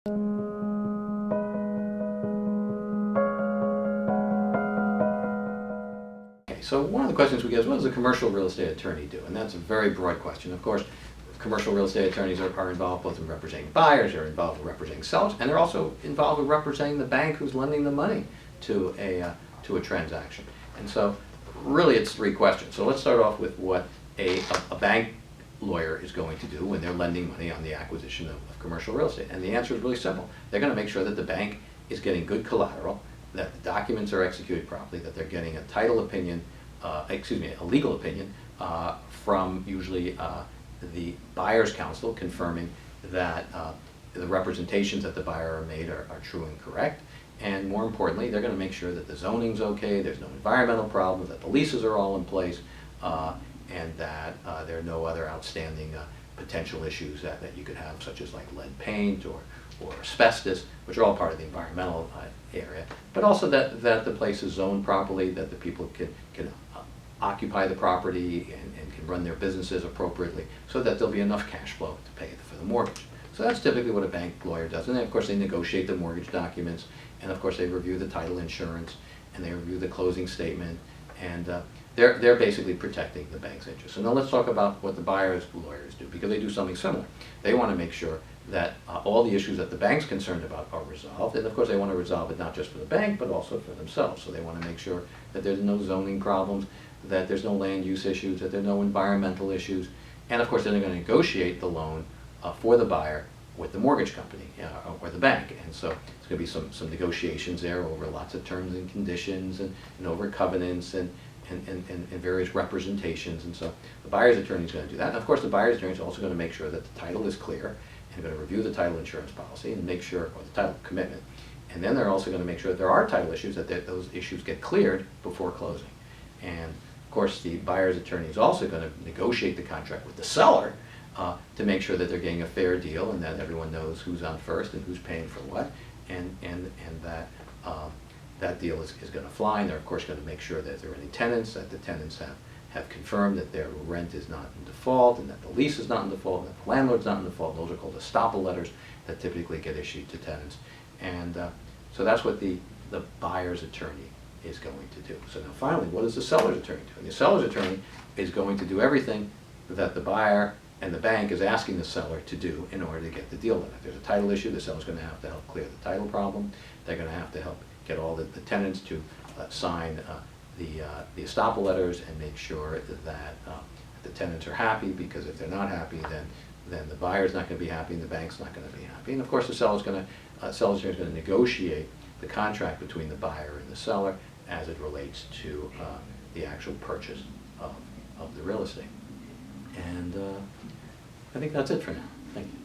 Okay, so one of the questions we get is, what does a commercial real estate attorney do? And that's a very broad question. Of course, commercial real estate attorneys are involved both in representing buyers, they're involved in representing sellers, and they're also involved in representing the bank who's lending the money to a transaction. And so really it's three questions. So let's start off with what a bank lawyer is going to do when they're lending money on the acquisition of commercial real estate. And the answer is really simple. They're going to make sure that the bank is getting good collateral, that the documents are executed properly, that they're getting a title opinion, a legal opinion from usually the buyer's counsel confirming that the representations that the buyer made are true and correct. And more importantly, they're going to make sure that the zoning's okay, there's no environmental problems, that the leases are all in place, and that there are no other outstanding potential issues that you could have, such as like lead paint or asbestos, which are all part of the environmental area, but also that the place is zoned properly, that the people can occupy the property and can run their businesses appropriately, so that there'll be enough cash flow to pay for the mortgage. So that's typically what a bank lawyer does. And then of course they negotiate the mortgage documents, and of course they review the title insurance, and they review the closing statement, and they're basically protecting the bank's interest. So now let's talk about what the buyer's lawyers do, because they do something similar. They want to make sure that all the issues that the bank's concerned about are resolved, and of course they want to resolve it not just for the bank, but also for themselves. So they want to make sure that there's no zoning problems, that there's no land use issues, that there are no environmental issues, and of course then they're going to negotiate the loan for the buyer with the mortgage company or the bank. And so there's going to be some negotiations there over lots of terms and conditions and over covenants and various representations. And so the buyer's attorney is going to do that. And of course the buyer's attorney is also going to make sure that the title is clear, and going to review the title insurance policy and make sure, or the title commitment. And then they're also going to make sure that there are title issues, that those issues get cleared before closing. And of course the buyer's attorney is also going to negotiate the contract with the seller to make sure that they're getting a fair deal, and that everyone knows who's on first and who's paying for what, and that that deal is going to fly. And they're of course going to make sure that if there are any tenants, that the tenants have confirmed that their rent is not in default, and that the lease is not in default, and that the landlord's not in default. Those are called estoppel letters that typically get issued to tenants. And so that's what the buyer's attorney is going to do. So now finally, what does the seller's attorney do? And the seller's attorney is going to do everything that the buyer and the bank is asking the seller to do in order to get the deal done. If there's a title issue, the seller's going to have to help clear the title problem. They're going to have to help get all the tenants to sign the estoppel letters and make sure that the tenants are happy, because if they're not happy, then the buyer's not going to be happy and the bank's not going to be happy. And of course the seller's attorney is going to negotiate the contract between the buyer and the seller as it relates to the actual purchase of the real estate. And I think that's it for now. Thank you.